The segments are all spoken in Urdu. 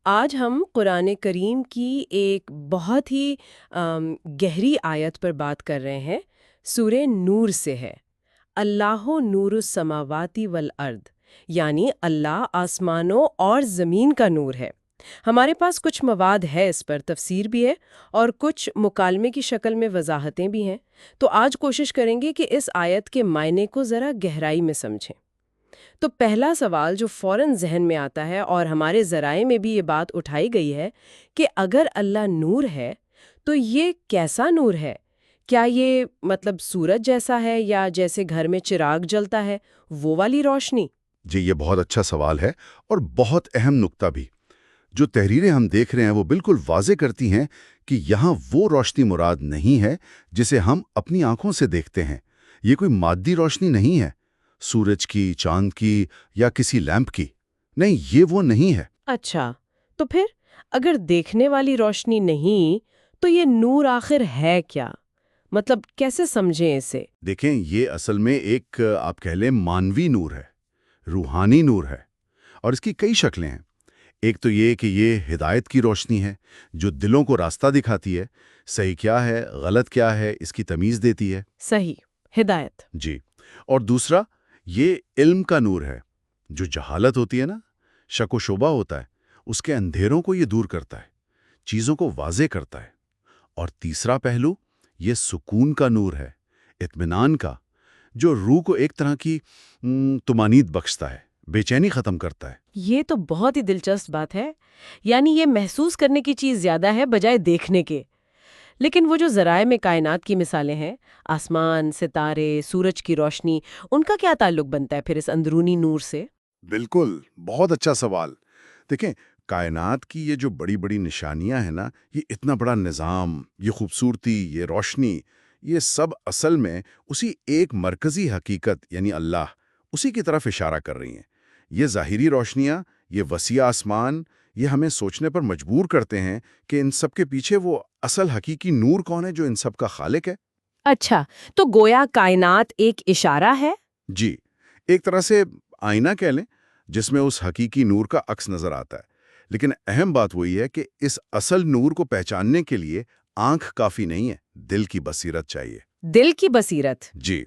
آج ہم قرآن کریم کی ایک بہت ہی گہری آیت پر بات کر رہے ہیں۔ سورہ نور سے ہے۔ اللہ نور السماوات والارض، یعنی اللہ آسمانوں اور زمین کا نور ہے۔ ہمارے پاس کچھ مواد ہے، اس پر تفسیر بھی ہے اور کچھ مکالمے کی شکل میں وضاحتیں بھی ہیں۔ تو آج کوشش کریں گے کہ اس آیت کے معنی کو ذرا گہرائی میں سمجھیں۔ تو پہلا سوال جو فوراً ذہن میں آتا ہے، اور ہمارے ذرائع میں بھی یہ بات اٹھائی گئی ہے، کہ اگر اللہ نور ہے تو یہ کیسا نور ہے؟ کیا یہ سورج جیسا ہے، یا جیسے گھر میں چراغ جلتا ہے وہ والی روشنی؟ جی، یہ بہت اچھا سوال ہے اور بہت اہم نکتہ بھی۔ جو تحریریں ہم دیکھ رہے ہیں وہ بالکل واضح کرتی ہیں کہ یہاں وہ روشنی مراد نہیں ہے جسے ہم اپنی آنکھوں سے دیکھتے ہیں۔ یہ کوئی مادی روشنی نہیں ہے، سورج کی، چاند کی یا کسی لیمپ کی۔ نہیں، یہ وہ نہیں ہے۔ اچھا، تو پھر اگر دیکھنے والی روشنی نہیں تو یہ نور آخر ہے کیا؟ کیسے سمجھیں اسے؟ دیکھیں، یہ اصل میں ایک آپ کہہ لیں مانوی نور ہے، روحانی نور ہے، اور اس کی کئی شکلیں ہیں۔ ایک تو یہ کہ یہ ہدایت کی روشنی ہے جو دلوں کو راستہ دکھاتی ہے، صحیح کیا ہے غلط کیا ہے اس کی تمیز دیتی ہے۔ صحیح، ہدایت۔ جی، اور دوسرا یہ علم کا نور ہے، جو جہالت ہوتی ہے نا، شک و شبہ ہوتا ہے، اس کے اندھیروں کو یہ دور کرتا ہے، چیزوں کو واضح کرتا ہے۔ اور تیسرا پہلو یہ سکون کا نور ہے، اطمینان کا، جو روح کو ایک طرح کی طمانینت بخشتا ہے، بے چینی ختم کرتا ہے۔ یہ تو بہت ہی دلچسپ بات ہے، یعنی یہ محسوس کرنے کی چیز زیادہ ہے بجائے دیکھنے کے۔ لیکن وہ جو ذرائع میں کائنات کی مثالیں ہیں، آسمان، ستارے، سورج کی روشنی، ان کا کیا تعلق بنتا ہے پھر اس اندرونی نور سے؟ بالکل، بہت اچھا سوال۔ دیکھیں، کائنات کی یہ جو بڑی بڑی نشانیاں ہیں نا، یہ اتنا بڑا نظام، یہ خوبصورتی، یہ روشنی، یہ سب اصل میں اسی ایک مرکزی حقیقت یعنی اللہ، اسی کی طرف اشارہ کر رہی ہیں۔ یہ ظاہری روشنیاں، یہ وسیع آسمان، یہ ہمیں سوچنے پر مجبور کرتے ہیں کہ ان سب کے پیچھے وہ اصل حقیقی نور کون ہے جو ان سب کا خالق ہے۔ اچھا، تو گویا کائنات ایک اشارہ ہے؟ جی، ایک طرح سے آئینہ کہہ لیں جس میں اس حقیقی نور کا عکس نظر آتا ہے۔ لیکن اہم بات وہی ہے کہ اس اصل نور کو پہچاننے کے لیے آنکھ کافی نہیں ہے، دل کی بصیرت چاہیے۔ دل کی بصیرت؟ جی،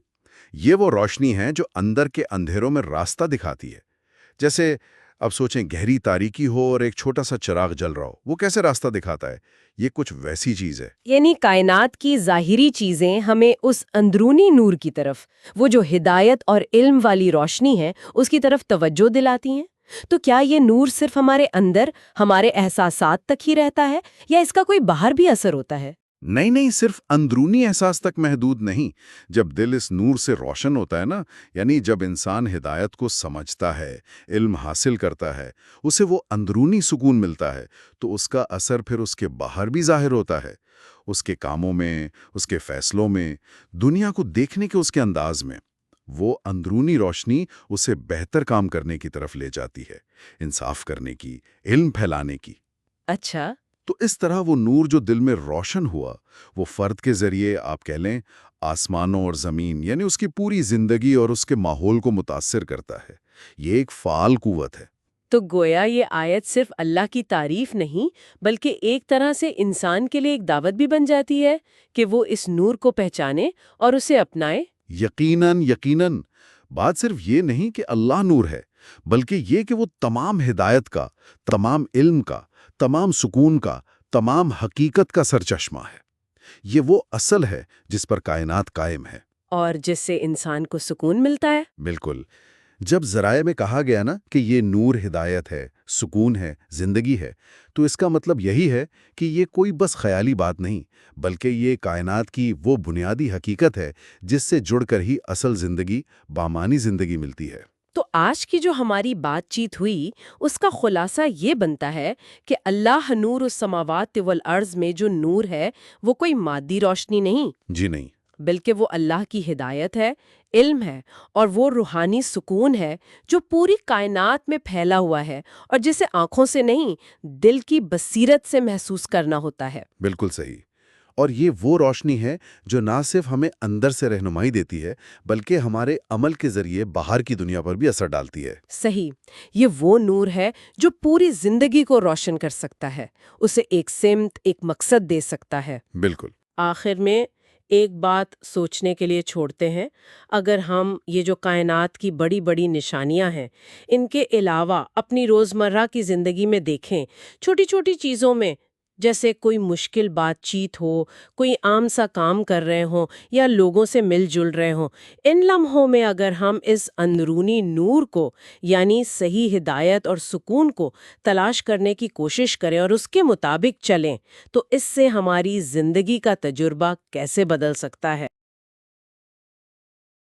یہ وہ روشنی ہے جو اندر کے اندھیروں میں راستہ دکھاتی ہے۔ جیسے اب سوچیں، گہری تاریکی ہو اور ایک چھوٹا سا چراغ جل رہا ہو، وہ کیسے راستہ دکھاتا ہے؟ یہ کچھ ویسی چیز ہے۔ یعنی کائنات کی ظاہری چیزیں ہمیں اس اندرونی نور کی طرف، وہ جو ہدایت اور علم والی روشنی ہے، اس کی طرف توجہ دلاتی ہیں۔ تو کیا یہ نور صرف ہمارے اندر، ہمارے احساسات تک ہی رہتا ہے، یا اس کا کوئی باہر بھی اثر ہوتا ہے؟ نہیں، صرف اندرونی احساس تک محدود نہیں۔ جب دل اس نور سے روشن ہوتا ہے نا، یعنی جب انسان ہدایت کو سمجھتا ہے، علم حاصل کرتا ہے، اسے وہ اندرونی سکون ملتا ہے، تو اس کا اثر پھر اس کے باہر بھی ظاہر ہوتا ہے، اس کے کاموں میں، اس کے فیصلوں میں، دنیا کو دیکھنے کے اس کے انداز میں۔ وہ اندرونی روشنی اسے بہتر کام کرنے کی طرف لے جاتی ہے، انصاف کرنے کی، علم پھیلانے کی۔ اچھا۔ تو اس طرح وہ نور جو دل میں روشن ہوا، وہ فرد کے ذریعے آپ کہہ لیں آسمانوں اور زمین، یعنی اس کی پوری زندگی اور اس کے ماحول کو متاثر کرتا ہے۔ یہ ایک فعال قوت ہے۔ تو گویا یہ آیت صرف اللہ کی تعریف نہیں، بلکہ ایک طرح سے انسان کے لیے ایک دعوت بھی بن جاتی ہے کہ وہ اس نور کو پہچانے اور اسے اپنائے۔ یقیناً بات صرف یہ نہیں کہ اللہ نور ہے، بلکہ یہ کہ وہ تمام ہدایت کا، تمام علم کا، تمام سکون کا، تمام حقیقت کا سرچشمہ ہے۔ یہ وہ اصل ہے جس پر کائنات قائم ہے، اور جس سے انسان کو سکون ملتا ہے۔ بالکل۔ جب ذرائع میں کہا گیا نا کہ یہ نور ہدایت ہے، سکون ہے، زندگی ہے، تو اس کا مطلب یہی ہے کہ یہ کوئی بس خیالی بات نہیں، بلکہ یہ کائنات کی وہ بنیادی حقیقت ہے جس سے جڑ کر ہی اصل زندگی، بامانی زندگی ملتی ہے۔ تو آج کی جو ہماری بات چیت ہوئی، اس کا خلاصہ یہ بنتا ہے کہ اللہ نور السماوات والارض میں جو نور ہے وہ کوئی مادی روشنی نہیں، جی نہیں، بلکہ وہ اللہ کی ہدایت ہے، علم ہے، اور وہ روحانی سکون ہے جو پوری کائنات میں پھیلا ہوا ہے، اور جسے آنکھوں سے نہیں، دل کی بصیرت سے محسوس کرنا ہوتا ہے۔ بالکل صحیح۔ اور یہ وہ روشنی ہے جو نہ صرف ہمیں اندر سے رہنمائی دیتی ہے بلکہ ہمارے عمل کے ذریعے باہر کی دنیا پر بھی اثر ڈالتی ہے۔ صحیح، یہ وہ نور ہے جو پوری زندگی کو روشن کر سکتا ہے، اسے ایک سمت، ایک مقصد دے سکتا ہے۔ بالکل۔ آخر میں ایک بات سوچنے کے لیے چھوڑتے ہیں، اگر ہم یہ جو کائنات کی بڑی بڑی نشانیاں ہیں ان کے علاوہ اپنی روزمرہ کی زندگی میں دیکھیں، چھوٹی چھوٹی چیزوں میں، جیسے کوئی مشکل بات چیت ہو، کوئی عام سا کام کر رہے ہوں یا لوگوں سے مل جل رہے ہوں، ان لمحوں میں اگر ہم اس اندرونی نور کو، یعنی صحیح ہدایت اور سکون کو تلاش کرنے کی کوشش کریں اور اس کے مطابق چلیں، تو اس سے ہماری زندگی کا تجربہ کیسے بدل سکتا ہے۔